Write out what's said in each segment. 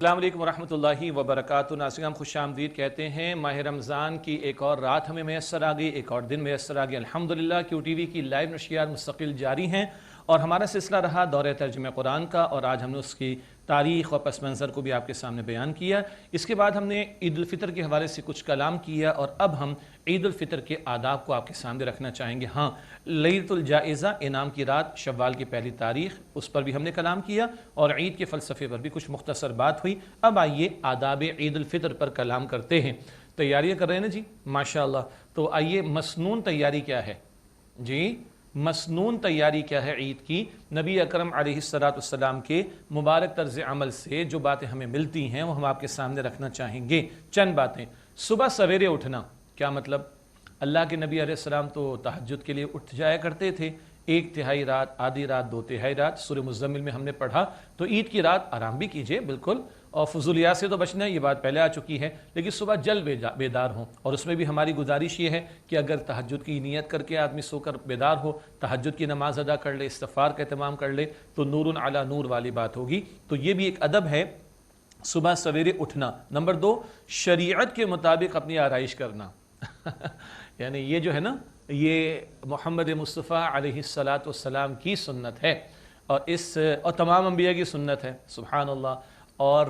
السلام علیکم ورحمۃ اللہ وبرکاتہ۔ ناظرین خوش آمدید کہتے ہیں۔ ماہ رمضان کی ایک اور رات ہمیں میسر آ گئی، ایک اور دن میسر آ گیا الحمدللہ۔ کیو ٹی وی کی لائیو نشریات مستقل جاری ہیں اور ہمارا سلسلہ رہا دورہ ترجمہ قرآن کا، اور آج ہم نے اس کی تاریخ اور پس منظر کو بھی آپ کے سامنے بیان کیا۔ اس کے بعد ہم نے عید الفطر کے حوالے سے کچھ کلام کیا، اور اب ہم عید الفطر کے آداب کو آپ کے سامنے رکھنا چاہیں گے۔ ہاں، لیلۃ الجائزہ، انعام کی رات، شوال کی پہلی تاریخ، اس پر بھی ہم نے کلام کیا، اور عید کے فلسفے پر بھی کچھ مختصر بات ہوئی۔ اب آئیے آداب عید الفطر پر کلام کرتے ہیں۔ تیاریاں کر رہے ہیں نا جی، ماشاءاللہ۔ تو آئیے، مسنون تیاری کیا ہے جی؟ مسنون تیاری کیا ہے عید کی؟ نبی اکرم علیہ السلام کے مبارک طرز عمل سے جو باتیں ہمیں ملتی ہیں وہ ہم آپ کے سامنے رکھنا چاہیں گے۔ چند باتیں۔ صبح سویرے اٹھنا، کیا مطلب؟ اللہ کے نبی علیہ السلام تو تہجد کے لیے اٹھ جایا کرتے تھے، 1/3 رات، آدھی رات، 2/3 رات۔ سورہ مزمل میں ہم نے پڑھا۔ تو عید کی رات آرام بھی کیجئے بالکل، اور فضولیات سے تو بچنا ہے، یہ بات پہلے آ چکی ہے، لیکن صبح جلد بیدار ہوں۔ اور اس میں بھی ہماری گزارش یہ ہے کہ اگر تہجد کی نیت کر کے آدمی سو کر بیدار ہو، تہجد کی نماز ادا کر لے، استغفار کا اہتمام کر لے، تو نور علی نور والی بات ہوگی۔ تو یہ بھی ایک ادب ہے، صبح سویرے اٹھنا۔ نمبر 2، شریعت کے مطابق اپنی آرائش کرنا۔ یعنی یہ جو ہے نا، یہ محمد مصطفیٰ علیہ السلام کی سنت ہے، اور تمام انبیاء کی سنت ہے، سبحان اللہ۔ اور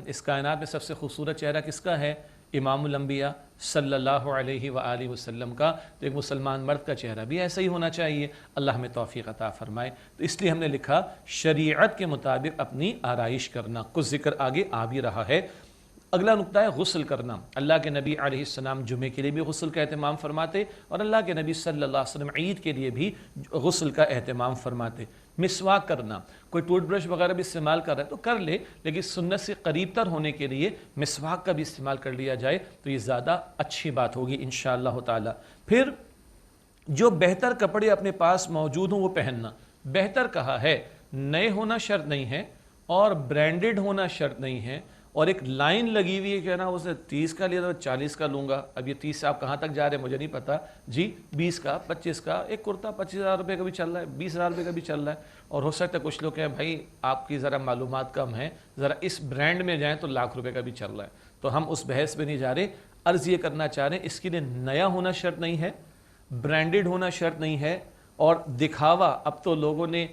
اس کائنات میں سب سے خوبصورت چہرہ کس کا ہے؟ امام الانبیاء صلی اللہ علیہ وآلہ وسلم کا۔ تو ایک مسلمان مرد کا چہرہ بھی ایسا ہی ہونا چاہیے، اللہ ہمیں توفیق عطا فرمائے۔ تو اس لیے ہم نے لکھا شریعت کے مطابق اپنی آرائش کرنا۔ کچھ ذکر آگے آ بھی رہا ہے۔ اگلا نقطہ ہے غسل کرنا۔ اللہ کے نبی علیہ السلام جمعے کے لیے بھی غسل کا اہتمام فرماتے، اور اللہ کے نبی صلی اللہ علیہ وسلم عید کے لیے بھی غسل کا اہتمام فرماتے۔ مسواک کرنا، کوئی ٹوٹ برش وغیرہ بھی استعمال کر رہا ہے تو کر لے، لیکن سنت سے قریب تر ہونے کے لیے مسواک کا بھی استعمال کر لیا جائے تو یہ زیادہ اچھی بات ہوگی انشاءاللہ تعالی۔ پھر جو بہتر کپڑے اپنے پاس موجود ہوں وہ پہننا۔ بہتر کہا ہے، نئے ہونا شرط نہیں ہے، اور برانڈڈ ہونا شرط نہیں ہے، اور ایک لائن لگی ہوئی ہے کہ نا اس نے 30 کا لیا تو 40 کا لوں گا۔ اب یہ 30 سے آپ کہاں تک جا رہے ہیں مجھے نہیں پتا جی، 20 کا، 25 کا، ایک کرتا 25,000 روپے کا بھی چل رہا ہے، 20,000 روپے کا بھی چل رہا ہے، اور ہو سکتا ہے کچھ لوگ کہیں بھائی آپ کی ذرا معلومات کم ہیں، ذرا اس برانڈ میں جائیں تو لاکھ روپے کا بھی چل رہا ہے۔ تو ہم اس بحث پہ نہیں جا رہے، عرض یہ کرنا چاہ رہے ہیں اس کے لیے نیا ہونا شرط نہیں ہے، برانڈڈ ہونا شرط نہیں ہے، اور دکھاوا اب تو لوگوں نے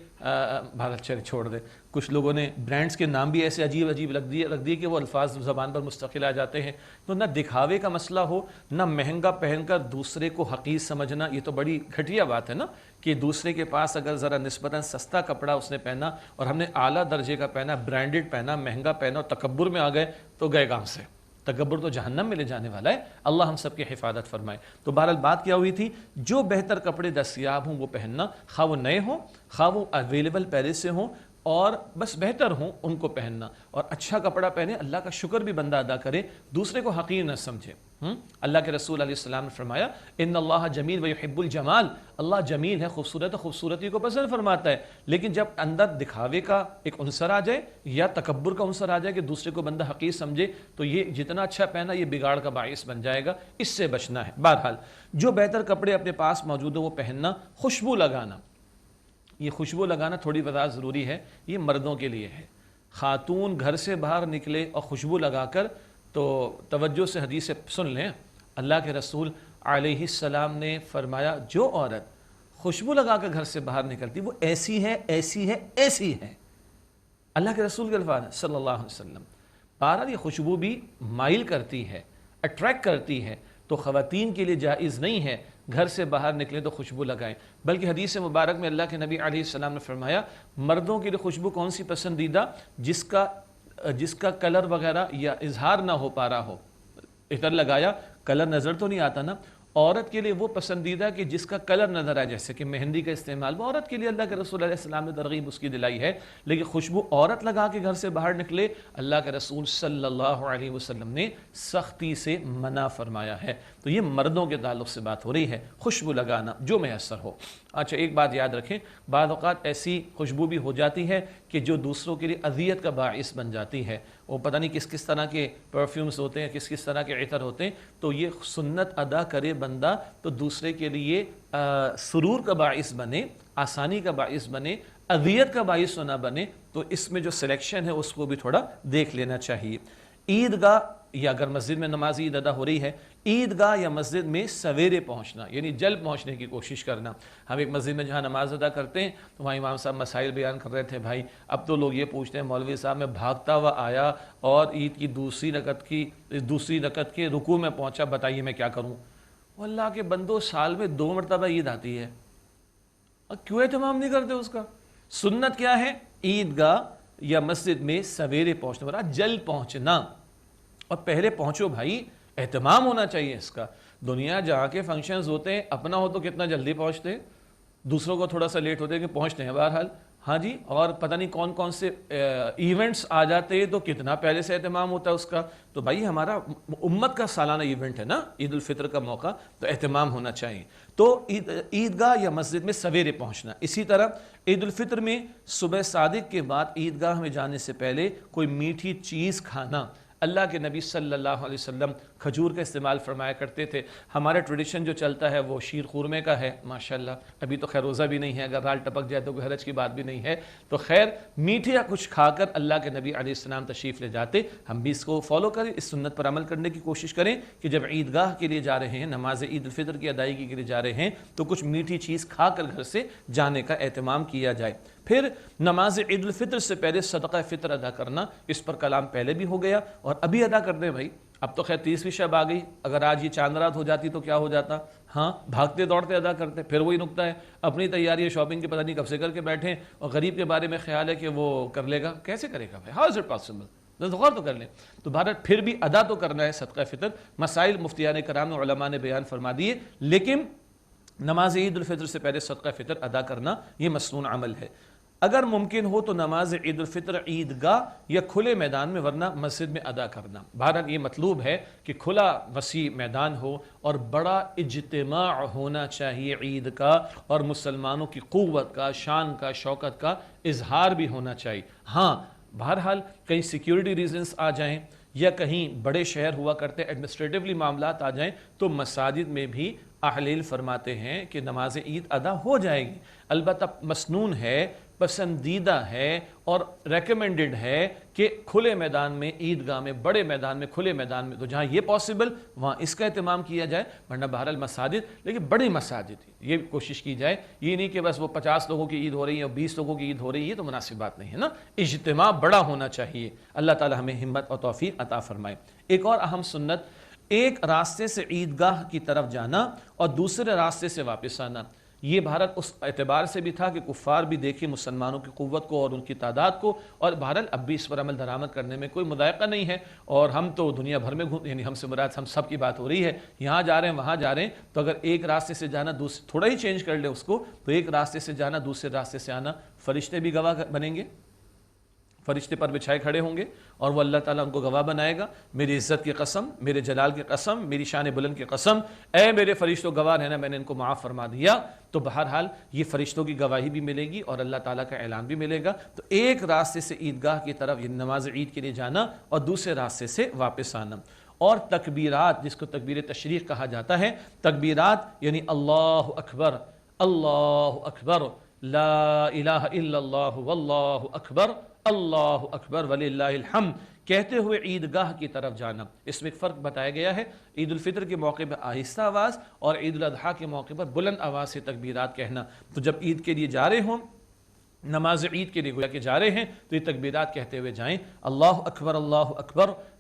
بھارت چھوڑ دے، کچھ لوگوں نے برانڈز کے نام بھی ایسے عجیب عجیب رکھ دیے کہ وہ الفاظ زبان پر مستقل آ جاتے ہیں۔ تو نہ دکھاوے کا مسئلہ ہو، نہ مہنگا پہن کر دوسرے کو حقیر سمجھنا، یہ تو بڑی گھٹیا بات ہے نا، کہ دوسرے کے پاس اگر ذرا نسبتاً سستا کپڑا اس نے پہنا اور ہم نے اعلیٰ درجے کا پہنا، برانڈڈ پہنا، مہنگا پہنا، اور تکبر میں آ گئے تو گئے کام سے۔ تکبر تو جہنم میں لے جانے والا ہے، اللہ ہم سب کی حفاظت فرمائے۔ تو بہرحال بات کیا ہوئی تھی؟ جو بہتر کپڑے دستیاب ہوں وہ پہننا، خواہ وہ نئے ہوں، خواہ وہ اویلیبل پہلے سے ہوں، اور بس بہتر ہوں ان کو پہننا۔ اور اچھا کپڑا پہنے، اللہ کا شکر بھی بندہ ادا کرے، دوسرے کو حقیر نہ سمجھے۔ اللہ کے رسول علیہ السلام نے فرمایا ان اللہ جمیل ویحب الجمال، اللہ جمیل ہے، خوبصورت ہے، خوبصورتی کو پسند فرماتا ہے، لیکن جب اندر دکھاوے کا ایک عنصر آ جائے یا تکبر کا عنصر آ جائے کہ دوسرے کو بندہ حقیر سمجھے، تو یہ جتنا اچھا پہنا یہ بگاڑ کا باعث بن جائے گا، اس سے بچنا ہے۔ بہرحال جو بہتر کپڑے اپنے پاس موجود ہیں وہ پہننا۔ خوشبو لگانا، یہ خوشبو لگانا تھوڑی وضاحت ضروری ہے، یہ مردوں کے لیے ہے۔ خاتون گھر سے باہر نکلے اور خوشبو لگا کر، تو توجہ سے حدیث سن لیں، اللہ کے رسول علیہ السلام نے فرمایا جو عورت خوشبو لگا کر گھر سے باہر نکلتی وہ ایسی ہے، ایسی ہے، ایسی ہے۔ اللہ کے رسول کے الفاظ ہیں صلی اللہ علیہ وسلم۔ بہرحال یہ خوشبو بھی مائل کرتی ہے، اٹریکٹ کرتی ہے، تو خواتین کے لیے جائز نہیں ہے گھر سے باہر نکلے تو خوشبو لگائیں، بلکہ حدیث مبارک میں اللہ کے نبی علیہ السلام نے فرمایا مردوں کے لیے خوشبو کون سی پسندیدہ؟ جس کا کلر وغیرہ یا اظہار نہ ہو پا رہا ہو، ادھر لگایا کلر نظر تو نہیں آتا نا۔ عورت کے لیے وہ پسندیدہ کہ جس کا کلر نظر آئے، جیسے کہ مہندی کا استعمال، وہ عورت کے لیے اللہ کے رسول علیہ السلام نے ترغیب اس کی دلائی ہے، لیکن خوشبو عورت لگا کے گھر سے باہر نکلے، اللہ کے رسول صلی اللہ علیہ وسلم نے سختی سے منع فرمایا ہے۔ تو یہ مردوں کے تعلق سے بات ہو رہی ہے، خوشبو لگانا جو میسر ہو۔ اچھا ایک بات یاد رکھیں، بعض اوقات ایسی خوشبو بھی ہو جاتی ہے کہ جو دوسروں کے لیے اذیت کا باعث بن جاتی ہے، وہ پتہ نہیں کس کس طرح کے پرفیومز ہوتے ہیں، کس کس طرح کے عطر ہوتے ہیں، تو یہ سنت ادا کرے بندہ تو دوسرے کے لیے سرور کا باعث بنے، آسانی کا باعث بنے، اذیت کا باعث نہ بنے، تو اس میں جو سلیکشن ہے اس کو بھی تھوڑا دیکھ لینا چاہیے۔ عیدگاہ یا اگر مسجد میں نماز عید ادا ہو رہی ہے، عیدگاہ یا مسجد میں سویرے پہنچنا، یعنی جلد پہنچنے کی کوشش کرنا۔ ہم ایک مسجد میں جہاں نماز ادا کرتے ہیں تو وہاں امام صاحب مسائل بیان کر رہے تھے، بھائی اب تو لوگ یہ پوچھتے ہیں مولوی صاحب میں بھاگتا ہوا آیا اور عید کی دوسری رکعت کے رکوع میں پہنچا، بتائیے میں کیا کروں؟ اللہ کے بندو، سال میں 2 مرتبہ عید آتی ہے، کیوں اہتمام نہیں کرتے اس کا؟ سنت کیا ہے؟ عیدگاہ یا مسجد میں سویرے پہنچنا، مراد جلد پہنچنا، اور پہلے پہنچو بھائی، اہتمام ہونا چاہیے اس کا۔ دنیا جہاں کے فنکشنز ہوتے ہیں، اپنا ہو تو کتنا جلدی پہنچتے ہیں، دوسروں کو تھوڑا سا لیٹ ہوتے ہیں کہ پہنچتے ہیں بہرحال، ہاں جی، اور پتہ نہیں کون کون سے ایونٹس آ جاتے ہیں تو کتنا پہلے سے اہتمام ہوتا ہے اس کا۔ تو بھائی ہمارا امت کا سالانہ ایونٹ ہے نا عید الفطر کا موقع، تو اہتمام ہونا چاہیے۔ تو عیدگاہ یا مسجد میں سویرے پہنچنا۔ اسی طرح عید الفطر میں صبح صادق کے بعد عیدگاہ میں جانے سے پہلے کوئی میٹھی چیز کھانا۔ اللہ کے نبی صلی اللہ علیہ وسلم کھجور کا استعمال فرمایا کرتے تھے۔ ہمارا ٹریڈیشن جو چلتا ہے وہ شیر خورمے کا ہے، ماشاءاللہ۔ ابھی تو خیر روزہ بھی نہیں ہے، اگر رال ٹپک جائے تو کوئی حرج کی بات بھی نہیں ہے، تو خیر میٹھے یا کچھ کھا کر اللہ کے نبی علیہ السلام تشریف لے جاتے۔ ہم بھی اس کو فالو کریں، اس سنت پر عمل کرنے کی کوشش کریں کہ جب عیدگاہ کے لیے جا رہے ہیں، نماز عید الفطر کی ادائیگی کے لیے جا رہے ہیں، تو کچھ میٹھی چیز کھا کر گھر سے جانے کا اہتمام کیا جائے۔ پھر نماز عید الفطر سے پہلے صدقہ فطر ادا کرنا، اس پر کلام پہلے بھی ہو گیا اور ابھی ادا کر دیں بھائی۔ اب تو خیر 30ویں شب آ گئی، اگر آج یہ چاند رات ہو جاتی تو کیا ہو جاتا؟ ہاں، بھاگتے دوڑتے ادا کرتے۔ پھر وہی نکتہ ہے، اپنی تیاری شاپنگ کے پتہ نہیں کب سے کر کے بیٹھے، اور غریب کے بارے میں خیال ہے کہ وہ کر لے گا، کیسے کرے گا بھائی؟ How is it possible? غور تو کر لیں۔ تو بھارت پھر بھی ادا تو کرنا ہے صدقہ فطر۔ مسائل مفتیان کرام اور علماء نے بیان فرما دیے، لیکن نماز عید الفطر سے پہلے صدقہ فطر ادا کرنا یہ مسنون عمل ہے۔ اگر ممکن ہو تو نماز عید الفطر عیدگاہ یا کھلے میدان میں، ورنہ مسجد میں ادا کرنا۔ بہرحال یہ مطلوب ہے کہ کھلا وسیع میدان ہو اور بڑا اجتماع ہونا چاہیے عید کا، اور مسلمانوں کی قوت کا، شان کا، شوکت کا اظہار بھی ہونا چاہیے۔ ہاں بہرحال کہیں سیکیورٹی ریزنز آ جائیں یا کہیں بڑے شہر ہوا کرتے ایڈمنسٹریٹولی معاملات آ جائیں تو مساجد میں بھی اہل علم فرماتے ہیں کہ نماز عید ادا ہو جائے گی، البتہ مسنون ہے، پسندیدہ ہے اور ریکمینڈڈ ہے کہ کھلے میدان میں، عیدگاہ میں، بڑے میدان میں، کھلے میدان میں، تو جہاں یہ پاسبل وہاں اس کا اہتمام کیا جائے، ورنہ بہرحال مساجد، لیکن بڑی مساجد یہ کوشش کی جائے، یہ نہیں کہ بس وہ 50 لوگوں کی عید ہو رہی ہے اور 20 لوگوں کی عید ہو رہی ہے، تو مناسب بات نہیں ہے نا۔ اجتماع بڑا ہونا چاہیے۔ اللہ تعالی ہمیں ہمت اور توفیق عطا فرمائے۔ ایک اور اہم سنت، ایک راستے سے عیدگاہ کی طرف جانا اور دوسرے راستے سے واپس آنا۔ یہ بھارت اس اعتبار سے بھی تھا کہ کفار بھی دیکھیں مسلمانوں کی قوت کو اور ان کی تعداد کو، اور بہرحال اب بھی اس پر عمل درآمد کرنے میں کوئی مضائقہ نہیں ہے، اور ہم تو دنیا بھر میں یعنی ہم سے مراد ہم سب کی بات ہو رہی ہے، یہاں جا رہے ہیں وہاں جا رہے ہیں، تو اگر ایک راستے سے جانا تھوڑا ہی چینج کر لے اس کو، تو ایک راستے سے جانا دوسرے راستے سے آنا، فرشتے بھی گواہ بنیں گے، فرشتے پر بچھائے کھڑے ہوں گے اور وہ اللہ تعالیٰ ان کو گواہ بنائے گا، میری عزت کی قسم، میرے جلال کی قسم، میری شان بلند کی قسم، اے میرے فرشتوں گواہ رہنا، میں نے ان کو معاف فرما دیا۔ تو بہرحال یہ فرشتوں کی گواہی بھی ملے گی اور اللہ تعالیٰ کا اعلان بھی ملے گا۔ تو ایک راستے سے عیدگاہ کی طرف نماز عید کے لیے جانا اور دوسرے راستے سے واپس آنا۔ اور تکبیرات، جس کو تکبیر تشریق کہا جاتا ہے، تکبیرات یعنی اللہ اکبر، اللہ اکبر، لا الہ الا اللہ واللہ اکبر، اللہ اکبر وللہ الحمد کہتے ہوئے عیدگاہ کی طرف جانا۔ اس میں ایک فرق بتایا گیا ہے، عید الفطر کے موقع پر آہستہ آواز اور عید الاضحیٰ کے موقع پر بلند آواز سے تکبیرات کہنا۔ تو جب عید کے لیے جا رہے ہوں، نماز عید کے لیے گویا کہ جا رہے ہیں، تو یہ تکبیرات کہتے ہوئے جائیں، اللہ اکبر،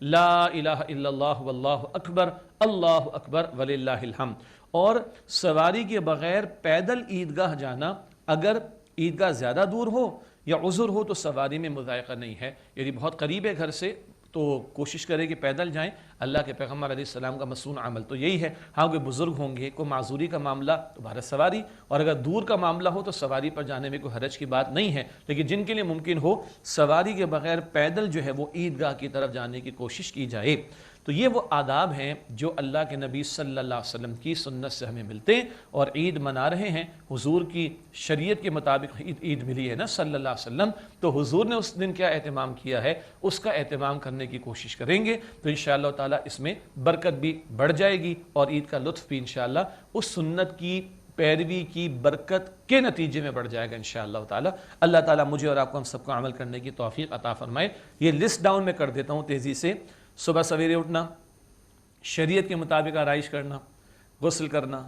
لا الہ الا اللہ واللہ اکبر، اللہ اکبر وللہ الحمد۔ اور سواری کے بغیر پیدل عیدگاہ جانا، اگر عیدگاہ زیادہ دور ہو یا عذر ہو تو سواری میں مضائقہ نہیں ہے، یعنی بہت قریب ہے گھر سے تو کوشش کرے کہ پیدل جائیں۔ اللہ کے پیغمبر علیہ السلام کا مسنون عمل تو یہی ہے۔ ہاں کوئی بزرگ ہوں گے، کوئی معذوری کا معاملہ تو بھارت سواری، اور اگر دور کا معاملہ ہو تو سواری پر جانے میں کوئی حرج کی بات نہیں ہے، لیکن جن کے لیے ممکن ہو سواری کے بغیر پیدل جو ہے وہ عیدگاہ کی طرف جانے کی کوشش کی جائے۔ تو یہ وہ آداب ہیں جو اللہ کے نبی صلی اللہ علیہ وسلم کی سنت سے ہمیں ملتے ہیں، اور عید منا رہے ہیں حضور کی شریعت کے مطابق عید ملی ہے نا صلی اللہ علیہ وسلم، تو حضور نے اس دن کیا اہتمام کیا ہے اس کا اہتمام کرنے کی کوشش کریں گے، تو انشاءاللہ تعالیٰ اس میں برکت بھی بڑھ جائے گی اور عید کا لطف بھی انشاءاللہ اس سنت کی پیروی کی برکت کے نتیجے میں بڑھ جائے گا انشاءاللہ تعالی۔ اللہ تعالیٰ مجھے اور آپ کو ہم سب کو عمل کرنے کی توفیق عطا فرمائے۔ یہ لسٹ ڈاؤن میں کر دیتا ہوں تیزی سے۔ صبح سویرے اٹھنا، شریعت کے مطابق آرائش کرنا، غسل کرنا،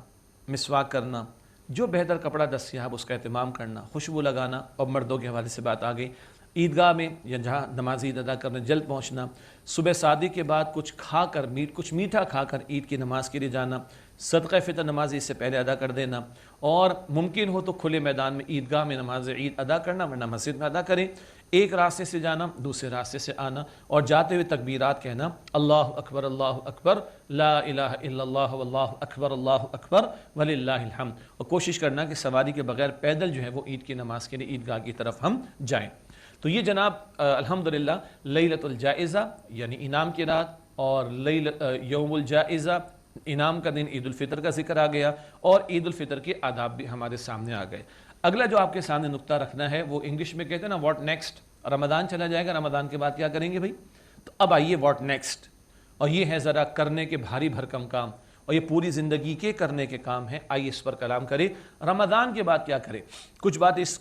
مسواک کرنا، جو بہتر کپڑا دستیاب اس کا اہتمام کرنا، خوشبو لگانا، اور مردوں کے حوالے سے بات آ گئی، عیدگاہ میں یا جہاں نماز عید ادا کرنے جلد پہنچنا، صبح صادق کے بعد کچھ کھا کر کچھ میٹھا کھا کر عید کی نماز کے لیے جانا، صدقہ فطر نماز عید سے پہلے ادا کر دینا، اور ممکن ہو تو کھلے میدان میں عیدگاہ میں نماز عید ادا کرنا، ورنہ مسجد میں ادا کریں، ایک راستے سے جانا دوسرے راستے سے آنا، اور جاتے ہوئے تکبیرات کہنا، اللہ اکبر لا الہ الا اللہ اللہ اکبر وللہ الحمد، اور کوشش کرنا کہ سواری کے بغیر پیدل جو ہے وہ عید کی نماز کے لیے عیدگاہ کی طرف ہم جائیں۔ تو یہ جناب الحمدللہ لیلۃ الجائزہ یعنی انعام کی رات، اور یوم الجائزہ انعام کا دن، عید الفطر کا ذکر آ گیا، اور عید الفطر کے آداب بھی ہمارے سامنے آ گئے۔ اگلا جو آپ کے سامنے نقطہ رکھنا ہے وہ انگلش میں کہتے ہیں نا واٹ نیکسٹ۔ رمضان چلا جائے گا، رمضان کے بعد کیا کریں گے بھائی؟ تو اب آئیے واٹ نیکسٹ، اور یہ ہے ذرا کرنے کے بھاری بھرکم کام، اور یہ پوری زندگی کے کرنے کے کام ہیں۔ آئیے اس پر کلام کریں، رمضان کے بعد کیا کریں۔ کچھ بات اس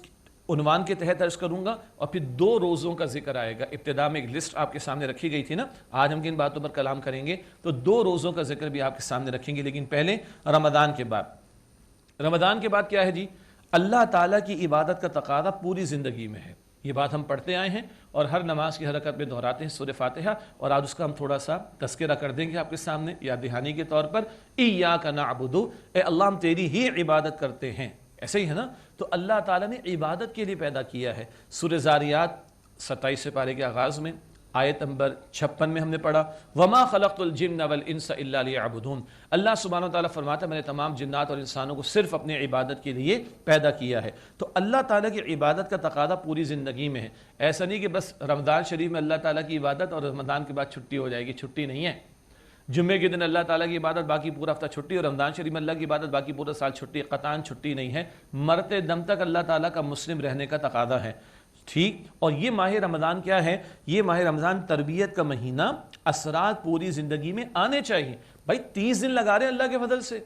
عنوان کے تحت عرض کروں گا، اور پھر 2 روزوں کا ذکر آئے گا۔ ابتدا میں ایک لسٹ آپ کے سامنے رکھی گئی تھی نا، آج ہم کن باتوں پر کلام کریں گے، تو 2 روزوں کا ذکر بھی آپ کے سامنے رکھیں گے، لیکن پہلے رمضان کے بعد۔ رمضان کے بعد کیا ہے جی؟ اللہ تعالیٰ کی عبادت کا تقاضا پوری زندگی میں ہے، یہ بات ہم پڑھتے آئے ہیں اور ہر نماز کی حرکت میں دہراتے ہیں سورہ فاتحہ، اور آج اس کا ہم تھوڑا سا تذکرہ کر دیں گے آپ کے سامنے یاد دہانی کے طور پر۔ ایاک نعبد، اے اللہ ہم تیری ہی عبادت کرتے ہیں، ایسے ہی ہے نا؟ تو اللہ تعالیٰ نے عبادت کے لیے پیدا کیا ہے۔ سورہ زاریات 27 پارے کے آغاز میں آیت نمبر 56 میں ہم نے پڑھا، وما خلقت الجن والانس الا لیعبدون۔ اللہ سبحانہ وتعالیٰ فرماتا ہے میں نے تمام جنات اور انسانوں کو صرف اپنی عبادت کے لیے پیدا کیا ہے۔ تو اللہ تعالیٰ کی عبادت کا تقاضا پوری زندگی میں ہے، ایسا نہیں کہ بس رمضان شریف میں اللہ تعالیٰ کی عبادت اور رمضان کے بعد چھٹی ہو جائے گی، چھٹی نہیں ہے۔ جمعے کے دن اللہ تعالیٰ کی عبادت، باقی پورا ہفتہ چھٹی، اور رمضان شریف میں اللہ کی عبادت، باقی پورا سال چھٹی، قطعاً چھٹی نہیں ہے۔ مرتے دم تک اللہ تعالیٰ کا مسلم رہنے کا تقاضا ہے، ٹھیک؟ اور یہ ماہ رمضان کیا ہے؟ یہ ماہ رمضان تربیت کا مہینہ، اثرات پوری زندگی میں آنے چاہیے۔ بھائی 30 دن لگا رہے ہیں اللہ کے فضل سے،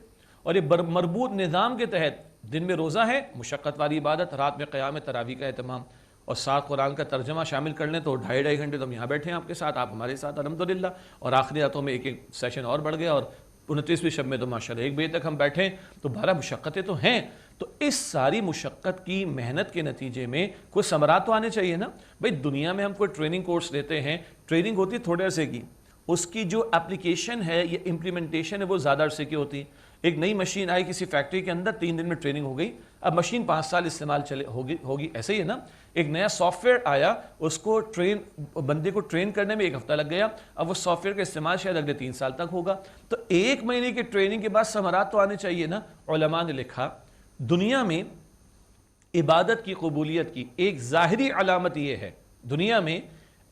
اور یہ مربوط نظام کے تحت دن میں روزہ ہے، مشقت والی عبادت، رات میں قیام تراویح کا اہتمام، اور ساتھ قرآن کا ترجمہ شامل کر لیں تو 2.5 گھنٹے تو ہم یہاں بیٹھے ہیں آپ کے ساتھ، آپ ہمارے ساتھ الحمدللہ، اور آخری راتوں میں ایک سیشن اور بڑھ گیا، اور 29ویں شب میں تو ماشاءاللہ 1 بجے تک ہم بیٹھیں، تو 12 مشقتیں تو ہیں۔ تو اس ساری مشقت کی محنت کے نتیجے میں کوئی ثمرات تو آنے چاہیے نا بھائی۔ دنیا میں ہم کوئی ٹریننگ کورس لیتے ہیں، ٹریننگ ہوتی ہے تھوڑے عرصے کی، اس کی جو اپلیکیشن ہے یا امپلیمنٹیشن ہے وہ زیادہ عرصے کی ہوتی ہے۔ ایک نئی مشین آئی کسی فیکٹری کے اندر، 3 دن میں ٹریننگ ہو گئی، اب مشین 5 سال استعمال ہوگی، ایسے ہی ہے نا۔ ایک نیا سافٹ ویئر آیا، اس کو بندے کو ٹرین کرنے میں 1 ہفتہ لگ گیا، اب وہ سافٹ ویئر کا استعمال شاید اگلے 3 سال تک ہوگا۔ تو 1 مہینے کی ٹریننگ کے بعد ثمرات تو آنے چاہیے نا۔ علماء نے لکھا دنیا میں عبادت کی قبولیت کی ایک ظاہری علامت یہ ہے، دنیا میں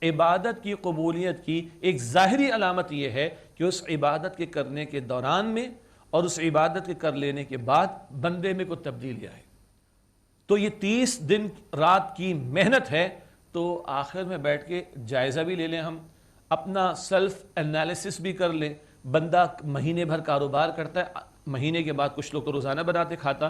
عبادت کی قبولیت کی ایک ظاہری علامت یہ ہے کہ اس عبادت کے کرنے کے دوران میں اور اس عبادت کے کر لینے کے بعد بندے میں کوئی تبدیلی آئے۔ تو یہ 30 دن رات کی محنت ہے، تو آخر میں بیٹھ کے جائزہ بھی لے لیں، ہم اپنا سیلف انالیسس بھی کر لیں۔ بندہ مہینے بھر کاروبار کرتا ہے، مہینے کے بعد کچھ لوگ تو روزانہ بناتے کھاتا،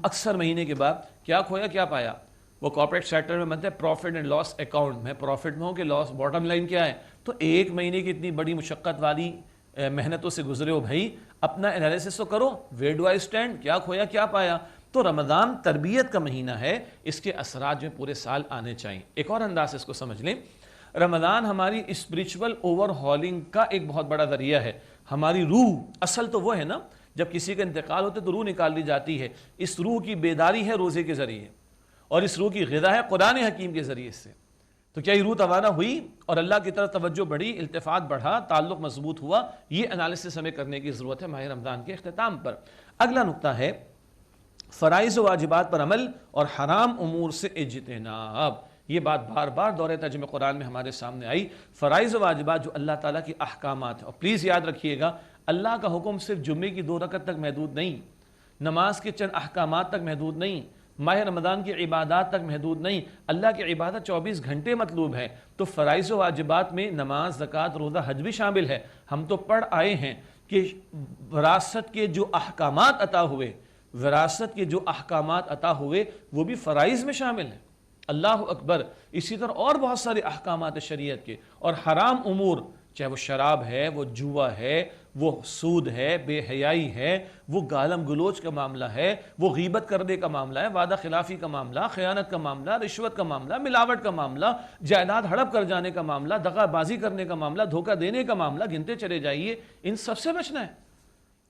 اکثر مہینے کے بعد کیا کھویا کیا پایا۔ وہ کارپوریٹ سیکٹر میں بنتے ہیں پروفٹ اینڈ لاس اکاؤنٹ، میں پروفٹ میں ہوں کہ لاس، باٹم لائن کیا ہے۔ تو 1 مہینے کی اتنی بڑی مشقت والی محنتوں سے گزرے ہو بھائی، اپنا انالیسس تو کرو، ویئر ڈو آئی اسٹینڈ، کیا کھویا کیا پایا۔ تو رمضان تربیت کا مہینہ ہے، اس کے اثرات جو پورے سال آنے چاہیے۔ ایک اور انداز سے اس کو سمجھ لیں، رمضان ہماری اسپریچول اوور ہالنگ کا ایک بہت بڑا ذریعہ ہے۔ ہماری روح، اصل تو وہ ہے نا، جب کسی کا انتقال ہوتا ہے تو روح نکال لی جاتی ہے، اس روح کی بیداری ہے روزے کے ذریعے، اور اس روح کی غذا ہے قرآن حکیم کے ذریعے سے۔ تو کیا یہ روح توانا ہوئی اور اللہ کی طرف توجہ بڑھی، التفات بڑھا، تعلق مضبوط ہوا؟ یہ انالیسس ہمیں کرنے کی ضرورت ہے ماہ رمضان کے اختتام پر۔ اگلا نقطہ ہے فرائض و واجبات پر عمل اور حرام امور سے اجتناب۔ یہ بات بار بار دورہ ترجمہ قرآن میں ہمارے سامنے آئی۔ فرائض و واجبات جو اللہ تعالیٰ کی احکامات ہیں، اور پلیز یاد رکھیے گا اللہ کا حکم صرف جمعے کی 2 رکعت تک محدود نہیں، نماز کے چند احکامات تک محدود نہیں، ماہ رمضان کی عبادات تک محدود نہیں، اللہ کی عبادت 24 گھنٹے مطلوب ہے۔ تو فرائض و واجبات میں نماز، زکوٰۃ، روزہ، حج بھی شامل ہے۔ ہم تو پڑھ آئے ہیں کہ وراثت کے جو احکامات عطا ہوئے، وراثت کے جو احکامات عطا ہوئے وہ بھی فرائض میں شامل ہیں۔ اللہ اکبر۔ اسی طرح اور بہت سارے احکامات شریعت کے، اور حرام امور، چاہے وہ شراب ہے، وہ جوا ہے، وہ سود ہے، بے حیائی ہے، وہ گالم گلوچ کا معاملہ ہے، وہ غیبت کرنے کا معاملہ ہے، وعدہ خلافی کا معاملہ، خیانت کا معاملہ، رشوت کا معاملہ، ملاوٹ کا معاملہ، جائیداد ہڑپ کر جانے کا معاملہ، دغا بازی کرنے کا معاملہ، دھوکہ دینے کا معاملہ، گنتے چلے جائیے، ان سب سے بچنا ہے۔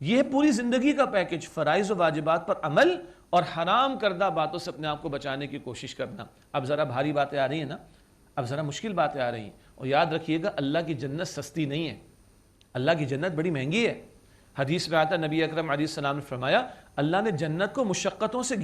یہ پوری زندگی کا پیکج، فرائض و واجبات پر عمل اور حرام کردہ باتوں سے اپنے آپ کو بچانے کی کوشش کرنا۔ اب ذرا بھاری باتیں آ رہی ہیں نا، اب ذرا مشکل باتیں آ رہی ہیں، اور یاد رکھیے گا اللہ کی جنت سستی نہیں ہے، اللہ کی جنت بڑی مہنگی ہے۔ حدیث میں آتا ہے، نبی اکرم علیہ السلام نے فرمایا، اللہ نے جنت کو مشقتوں سے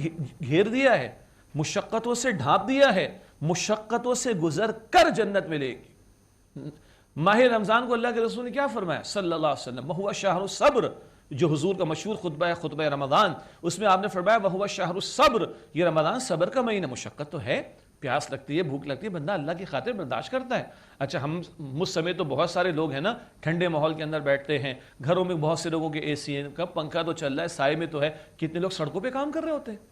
گھیر دیا ہے، مشقتوں سے ڈھانپ دیا ہے، مشقتوں سے گزر کر جنت ملے گی۔ ماہ رمضان کو اللہ کے رسول نے کیا فرمایا صلی اللہ علیہ وسلم، وَهُوَ شَهْرُ الصَّبْرِ، جو حضور کا مشہور خطبہ ہے، خطبہ رمضان، اس میں آپ نے فرمایا وَهُوَ شَهْرُ الصَّبْرِ، یہ رمضان صبر کا مہینہ، مشقت تو ہے، پیاس لگتی ہے، بھوک لگتی ہے، بندہ اللہ کی خاطر برداشت کرتا ہے۔ اچھا، ہم مجھ سمیت تو بہت سارے لوگ ہیں نا، ٹھنڈے ماحول کے اندر بیٹھتے ہیں، گھروں میں بہت سے لوگوں کے اے سی ہیں، کب پنکھا تو چل رہا ہے، سائے میں تو ہے، کتنے لوگ سڑکوں پہ کام کر رہے ہوتے ہیں،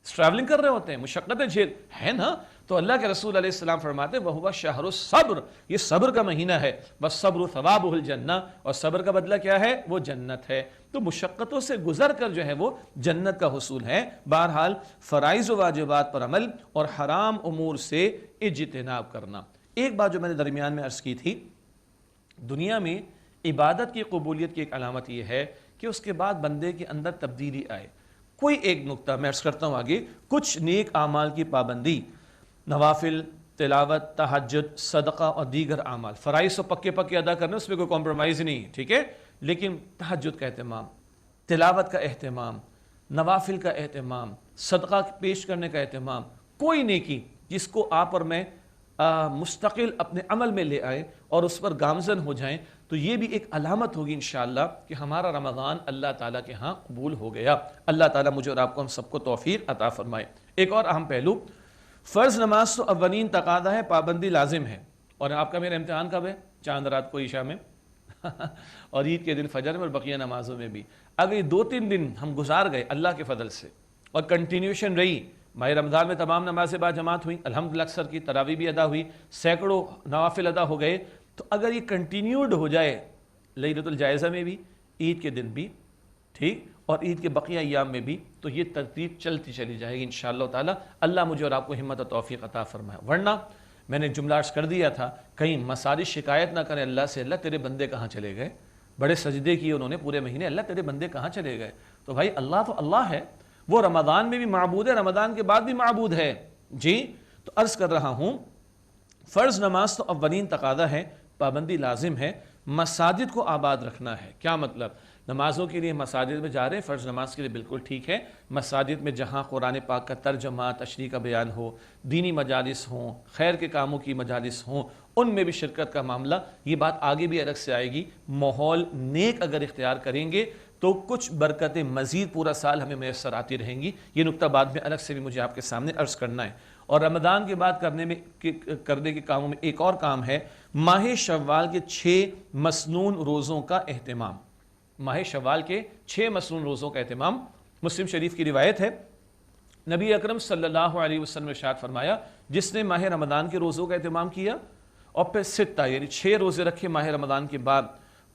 ٹریولنگ کر رہے ہوتے ہیں، مشقتیں جھیل ہے نا۔ تو اللہ کے رسول علیہ السلام فرماتے ہیں وَهُوَ شَهْرُ الصَّبْرِ، یہ صبر کا مہینہ ہے، وَالصَّبْرُ ثَوَابُهُ الْجَنَّةُ، اور صبر کا بدلہ کیا ہے؟ وہ جنت ہے۔ تو مشقتوں سے گزر کر جو ہے وہ جنت کا حصول ہے۔ بہرحال فرائض و واجبات پر عمل اور حرام امور سے اجتناب کرنا۔ ایک بات جو میں نے درمیان میں عرض کی تھی، دنیا میں عبادت کی قبولیت کی ایک علامت یہ ہے کہ اس کے بعد بندے کے اندر تبدیلی آئے۔ کوئی ایک نقطہ میں عرض کرتا ہوں آگے، کچھ نیک اعمال کی پابندی، نوافل، تلاوت، تہجد، صدقہ اور دیگر اعمال، فرائض تو پکے پکے ادا کرنا، اس میں کوئی کمپرومائز نہیں ہے، ٹھیک ہے، لیکن تہجد کا اہتمام، تلاوت کا اہتمام، نوافل کا اہتمام، صدقہ پیش کرنے کا اہتمام، کوئی نیکی جس کو آپ اور میں مستقل اپنے عمل میں لے آئے اور اس پر گامزن ہو جائیں، تو یہ بھی ایک علامت ہوگی انشاءاللہ کہ ہمارا رمضان اللہ تعالیٰ کے ہاں قبول ہو گیا۔ اللہ تعالیٰ مجھے اور آپ کو ہم سب کو توفیق عطا فرمائے۔ ایک اور اہم پہلو، فرض نماز تو اولین تقاضا ہے، پابندی لازم ہے۔ اور آپ کا میرا امتحان کب ہے؟ چاند رات کو عشاء میں اور عید کے دن فجر میں اور بقیہ نمازوں میں بھی۔ اگر یہ 2-3 دن ہم گزار گئے اللہ کے فضل سے اور کنٹینیوشن رہی، ماہ رمضان میں تمام نمازیں با جماعت ہوئیں، الحمدللہ اکثر کی تراویح بھی ادا ہوئی، سینکڑوں نوافل ادا ہو گئے، تو اگر یہ کنٹینیوڈ ہو جائے لیلۃ الجائزہ میں بھی، عید کے دن بھی، ٹھیک، اور عید کے بقیہ ایام میں بھی، تو یہ ترتیب چلتی چلی جائے گی انشاءاللہ تعالی۔ اللہ مجھے اور آپ کو ہمت و توفیق عطا فرمائے۔ ورنہ میں نے جملہ عرض کر دیا تھا، کہیں مساجد شکایت نہ کریں اللہ سے، اللہ تیرے بندے کہاں چلے گئے؟ بڑے سجدے کیے انہوں نے پورے مہینے، اللہ تیرے بندے کہاں چلے گئے؟ تو بھائی اللہ تو اللہ ہے، وہ رمضان میں بھی معبود ہے، رمضان کے بعد بھی معبود ہے۔ جی، تو عرض کر رہا ہوں، فرض نماز تو اولین تقاضا ہے، پابندی لازم ہے، مساجد کو آباد رکھنا ہے۔ کیا مطلب؟ نمازوں کے لیے مساجد میں جا رہے ہیں، فرض نماز کے لیے بالکل ٹھیک ہے، مساجد میں جہاں قرآن پاک کا ترجمہ، تشریح کا بیان ہو، دینی مجالس ہوں، خیر کے کاموں کی مجالس ہوں، ان میں بھی شرکت کا معاملہ، یہ بات آگے بھی الگ سے آئے گی۔ ماحول نیک اگر اختیار کریں گے تو کچھ برکتیں مزید پورا سال ہمیں میسر آتی رہیں گی۔ یہ نقطہ بعد میں الگ سے بھی مجھے آپ کے سامنے عرض کرنا ہے۔ اور رمضان کے بعد کرنے کے کاموں میں ایک اور کام ہے، ماہ شوال کے 6 مسنون روزوں کا اہتمام۔ ماہ شوال کے 6 مسنون روزوں کا اہتمام، مسلم شریف کی روایت ہے، نبی اکرم صلی اللہ علیہ وسلم نے ارشاد فرمایا، جس نے ماہ رمضان کے روزوں کا اہتمام کیا اور پھر 6 یعنی 6 روزے رکھے ماہ رمضان کے بعد،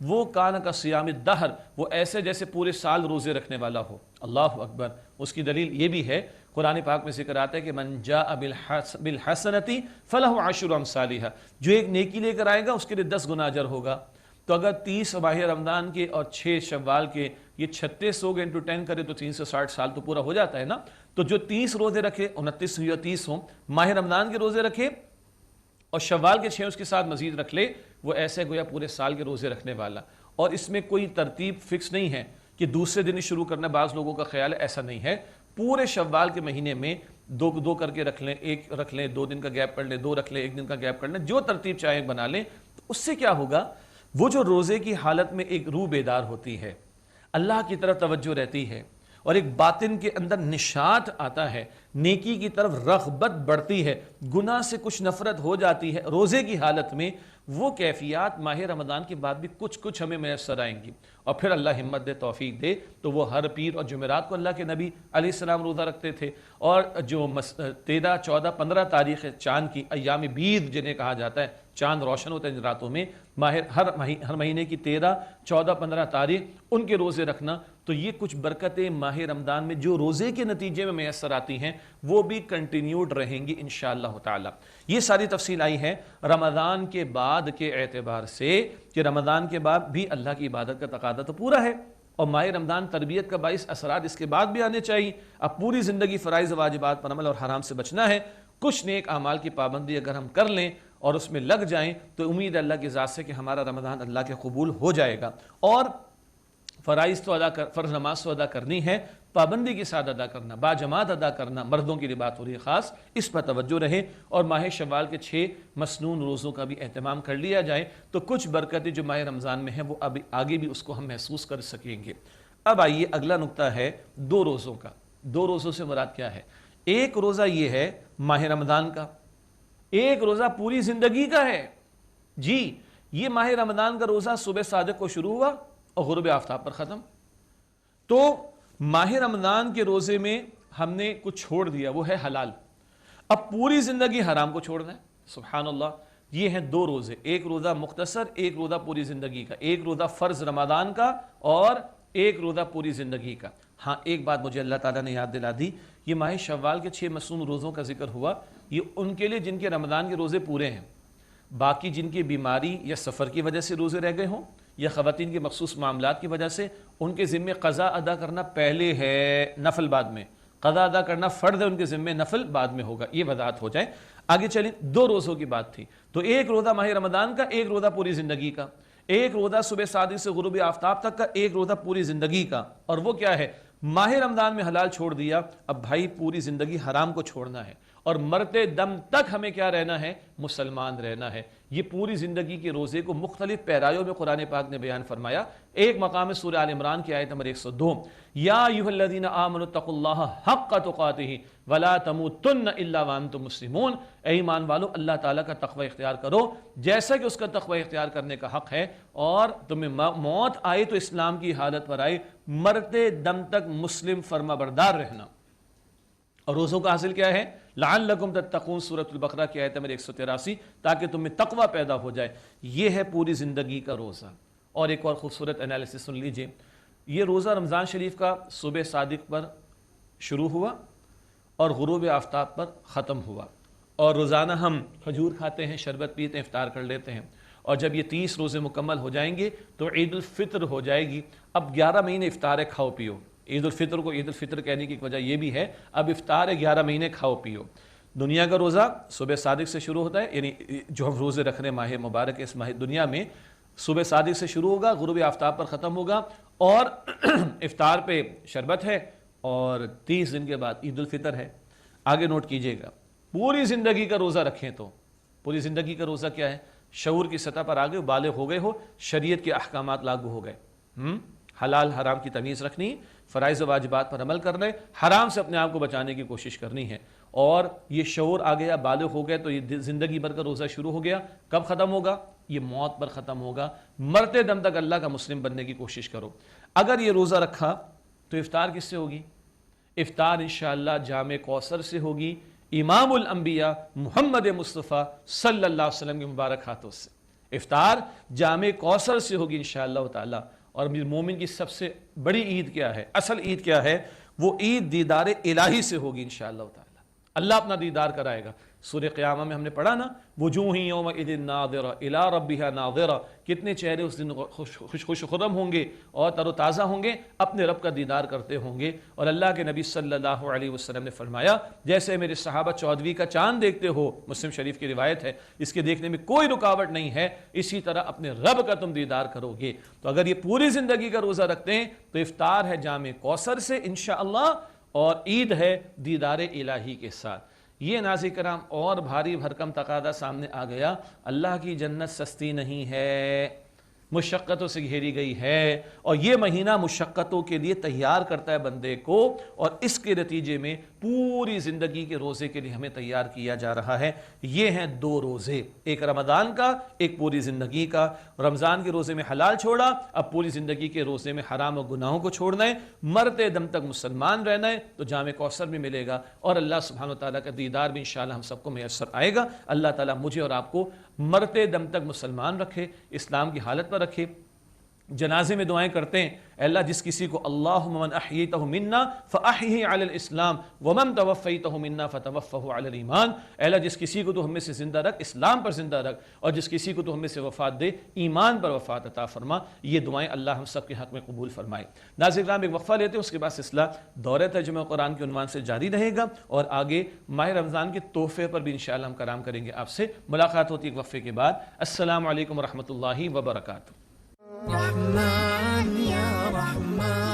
وہ کان کا صیام الدہر، وہ ایسے جیسے پورے سال روزے رکھنے والا ہو۔ اللہ اکبر۔ اس کی دلیل یہ بھی ہے، قرآن پاک میں ذکر آتا ہے کہ من جاء بالحسنۃ فلہ عشر امثالھا، جو ایک نیکی لے کر آئے گا اس کے لیے 10 گنا اجر ہوگا۔ تو اگر 30 ماہ رمضان کے اور 6 شوال کے، یہ 36 ہوگے انٹو 10 کرے تو 360 سال تو پورا ہو جاتا ہے نا۔ تو جو 30 روزے رکھے، 29 یا 30 ہوں، ماہ رمضان کے روزے رکھے اور شوال کے 6 اس کے ساتھ مزید رکھ لے، وہ ایسے گویا پورے سال کے روزے رکھنے والا۔ اور اس میں کوئی ترتیب فکس نہیں ہے کہ دوسرے دن ہی شروع کرنا، بعض لوگوں کا خیال ہے ایسا نہیں ہے، پورے شوال کے مہینے میں 2 کر کے رکھ لیں، 1 رکھ لیں، 2 دن کا گیپ کر لیں، 2 رکھ لیں، 1 دن کا گیپ کر لیں، جو ترتیب چاہے بنا لیں۔ تو اس سے کیا ہوگا؟ وہ جو روزے کی حالت میں ایک روح بیدار ہوتی ہے، اللہ کی طرف توجہ رہتی ہے، اور ایک باطن کے اندر نشاط آتا ہے نیکی کی طرف رغبت بڑھتی ہے، گناہ سے کچھ نفرت ہو جاتی ہے روزے کی حالت میں، وہ کیفیات ماہ رمضان کے بعد بھی کچھ ہمیں میسر آئیں گی۔ اور پھر اللہ ہمت دے، توفیق دے تو وہ ہر پیر اور جمعرات کو اللہ کے نبی علیہ السلام روزہ رکھتے تھے، اور جو 13، 14، 15 تاریخ چاند کی ایام بیض جنہیں کہا جاتا ہے، چاند روشن ہوتے ہیں ان راتوں میں، ہر مہینے کی 13، 14، 15 تاریخ ان کے روزے رکھنا، تو یہ کچھ برکتیں ماہ رمضان میں جو روزے کے نتیجے میں میسر آتی ہیں وہ بھی کنٹینیوڈ رہیں گی انشاءاللہ تعالی۔ یہ ساری تفصیل آئی ہے رمضان کے بعد کے اعتبار سے کہ رمضان کے بعد بھی اللہ کی عبادت کا تقاضا تو پورا ہے، اور ماہ رمضان تربیت کا باعث اثرات اس کے بعد بھی آنے چاہیے۔ اب پوری زندگی فرائض و واجبات پر عمل اور حرام سے بچنا ہے، کچھ نیک اعمال کی پابندی اگر ہم کر لیں اور اس میں لگ جائیں تو امید اللہ کی ذات سے کہ ہمارا رمضان اللہ کے قبول ہو جائے گا۔ اور فرض نماز تو ادا کرنی ہے، پابندی کے ساتھ ادا کرنا، باجماعت ادا کرنا، مردوں کی بات ہو رہی ہے خاص، اس پر توجہ رہے، اور ماہ شوال کے 6 مسنون روزوں کا بھی اہتمام کر لیا جائے تو کچھ برکتیں جو ماہ رمضان میں ہیں وہ اب آگے بھی اس کو ہم محسوس کر سکیں گے۔ اب آئیے اگلا نقطہ ہے 2 روزوں کا۔ 2 روزوں سے مراد کیا ہے؟ ایک روزہ یہ ہے ماہ رمضان کا، ایک روزہ پوری زندگی کا ہے۔ جی، یہ ماہ رمضان کا روزہ صبح صادق کو شروع ہوا اور غروب آفتاب پر ختم، تو ماہ رمضان کے روزے میں ہم نے کچھ چھوڑ دیا، وہ ہے حلال، اب پوری زندگی حرام کو چھوڑنا ہے۔ سبحان اللہ، یہ ہیں 2 روزے، ایک روزہ مختصر، ایک روزہ پوری زندگی کا، ایک روزہ فرض رمضان کا اور ایک روزہ پوری زندگی کا۔ ہاں، ایک بات مجھے اللہ تعالیٰ نے یاد دلا دی، یہ ماہ شوال کے 6 مسنون روزوں کا ذکر ہوا، یہ ان کے لیے جن کے رمضان کے روزے پورے ہیں، باقی جن کی بیماری یا سفر کی وجہ سے روزے رہ گئے ہوں یا خواتین کے مخصوص معاملات کی وجہ سے، ان کے ذمے قضا ادا کرنا پہلے ہے، نفل بعد میں، قضا ادا کرنا فرض ہے ان کے ذمے، نفل بعد میں ہوگا، یہ وضاحت ہو جائے۔ آگے چلیں، 2 روزوں کی بات تھی، تو ایک روزہ ماہ رمضان کا، ایک روزہ پوری زندگی کا، ایک روزہ صبح صادق سے غروب آفتاب تک کا، ایک روزہ پوری زندگی کا۔ اور وہ کیا ہے؟ ماہ رمضان میں حلال چھوڑ دیا، اب بھائی پوری زندگی حرام کو چھوڑنا ہے، اور مرتے دم تک ہمیں کیا رہنا ہے؟ مسلمان رہنا ہے۔ یہ پوری زندگی کے روزے کو مختلف پیرایوں میں قرآن پاک نے بیان فرمایا۔ ایک مقام سورہ آل عمران کی آیت نمبر 102، یا ایھا الذین آمنوا اتقوا اللہ حق تقاتہ ولا تموتن الا وانتم مسلمون، اے ایمان والو اللہ تعالیٰ کا تقوی اختیار کرو جیسا کہ اس کا تقوی اختیار کرنے کا حق ہے، اور تمہیں موت آئے تو اسلام کی حالت پر آئے، مرتے دم تک مسلم فرما بردار رہنا۔ اور روزوں کا حاصل کیا ہے؟ لعلکم تتقون، سورۃ البقرہ کی آیت نمبر 183، تاکہ تم میں تقوی پیدا ہو جائے۔ یہ ہے پوری زندگی کا روزہ۔ اور ایک اور خوبصورت انالیسس سن لیجئے، یہ روزہ رمضان شریف کا صبح صادق پر شروع ہوا اور غروب آفتاب پر ختم ہوا، اور روزانہ ہم کھجور کھاتے ہیں، شربت پیتے ہیں، افطار کر لیتے ہیں، اور جب یہ 30 روزے مکمل ہو جائیں گے تو عید الفطر ہو جائے گی۔ اب 11 مہینے افطار ہے، کھاؤ پیو۔ عید الفطر کو عید الفطر کہنے کی ایک وجہ یہ بھی ہے، اب افطار ہے، 11 مہینے کھاؤ پیو۔ دنیا کا روزہ صبح صادق سے شروع ہوتا ہے، یعنی جو ہم روزے رکھ رہے ہیں ماہ مبارک اس ماہ دنیا میں، صبح صادق سے شروع ہوگا، غروب آفتاب پر ختم ہوگا، اور افطار پہ شربت ہے، اور 30 دن کے بعد عید الفطر ہے۔ آگے نوٹ کیجئے گا، پوری زندگی کا روزہ رکھیں تو پوری زندگی کا روزہ کیا ہے؟ شعور کی سطح پر آگے بالغ ہو گئے ہو، شریعت کے احکامات لاگو ہو گئے، حلال حرام کی تمیز رکھنی، فرائض و واجبات پر عمل کرنے، حرام سے اپنے آپ کو بچانے کی کوشش کرنی ہے، اور یہ شعور آ گیا، بالغ ہو گئے تو یہ زندگی بھر کا روزہ شروع ہو گیا۔ کب ختم ہوگا؟ یہ موت پر ختم ہوگا۔ مرتے دم تک اللہ کا مسلم بننے کی کوشش کرو۔ اگر یہ روزہ رکھا تو افطار کس سے ہوگی؟ افطار انشاءاللہ جامع کوثر سے ہوگی، امام الانبیاء محمد مصطفیٰ صلی اللہ علیہ وسلم کے مبارک ہاتھوں سے۔ افطار جامع کوثر سے ہوگی انشاءاللہ تعالی۔ اور مومن کی سب سے بڑی عید کیا ہے؟ اصل عید کیا ہے؟ وہ عید دیدار الہی سے ہوگی انشاءاللہ تعالی۔ اللہ اپنا دیدار کرائے گا۔ سورہ قیامہ میں ہم نے پڑھا نا، وجوہ یومئذ ناظرہ الی ربہا ناظرہ، کتنے چہرے اس دن خوش خرم ہوں گے اور تر و تازہ ہوں گے، اپنے رب کا دیدار کرتے ہوں گے۔ اور اللہ کے نبی صلی اللہ علیہ وسلم نے فرمایا، جیسے میرے صحابہ 14ویں کا چاند دیکھتے ہو، مسلم شریف کی روایت ہے، اس کے دیکھنے میں کوئی رکاوٹ نہیں ہے، اسی طرح اپنے رب کا تم دیدار کرو گے۔ تو اگر یہ پوری زندگی کا روزہ رکھتے ہیں تو افطار ہے جامع کوثر سے انشاءاللہ، اور عید ہے دیدار الہی کے ساتھ۔ یہ ناظرین کرام اور بھاری بھرکم تقاضا سامنے آ گیا۔ اللہ کی جنت سستی نہیں ہے، مشقتوں سے گھیری گئی ہے، اور یہ مہینہ مشقتوں کے لیے تیار کرتا ہے بندے کو، اور اس کے نتیجے میں پوری زندگی کے روزے کے لیے ہمیں تیار کیا جا رہا ہے۔ یہ ہیں 2 روزے، ایک رمضان کا، ایک پوری زندگی کا۔ رمضان کے روزے میں حلال چھوڑا، اب پوری زندگی کے روزے میں حرام و گناہوں کو چھوڑنا ہے، مرتے دم تک مسلمان رہنا ہے، تو جام کوثر بھی ملے گا، اور اللہ سبحانہ وتعالیٰ کا دیدار بھی انشاءاللہ ہم سب کو میسر آئے گا۔ اللہ تعالیٰ مجھے اور آپ کو مرتے دم تک مسلمان رکھے، اسلام کی حالت پر رکھے۔ جنازے میں دعائیں کرتے ہیں، اے اللہ جس کسی کو اللہم من احییتہ منا فاحیہ علی الاسلام ومن توفیتہ منا فتوفہ علی الایمان، اے اللہ جس کسی کو تو ہم میں سے زندہ رکھ، اسلام پر زندہ رکھ، اور جس کسی کو تو ہم میں سے وفات دے، ایمان پر وفات عطا فرما۔ یہ دعائیں اللہ ہم سب کے حق میں قبول فرمائے۔ ناظرین کرام، ایک وقفہ لیتے ہیں، اس کے بعد سلسلہ دورہ ترجمہ قرآن کے عنوان سے جاری رہے گا، اور آگے ماہ رمضان کے تحفے پر بھی انشاءاللہ ہم کلام کریں گے۔ آپ سے ملاقات ہوتی ہے ایک وقفے کے بعد۔ السلام علیکم ورحمۃ اللہ وبرکاتہ۔ رحمن یا رحمان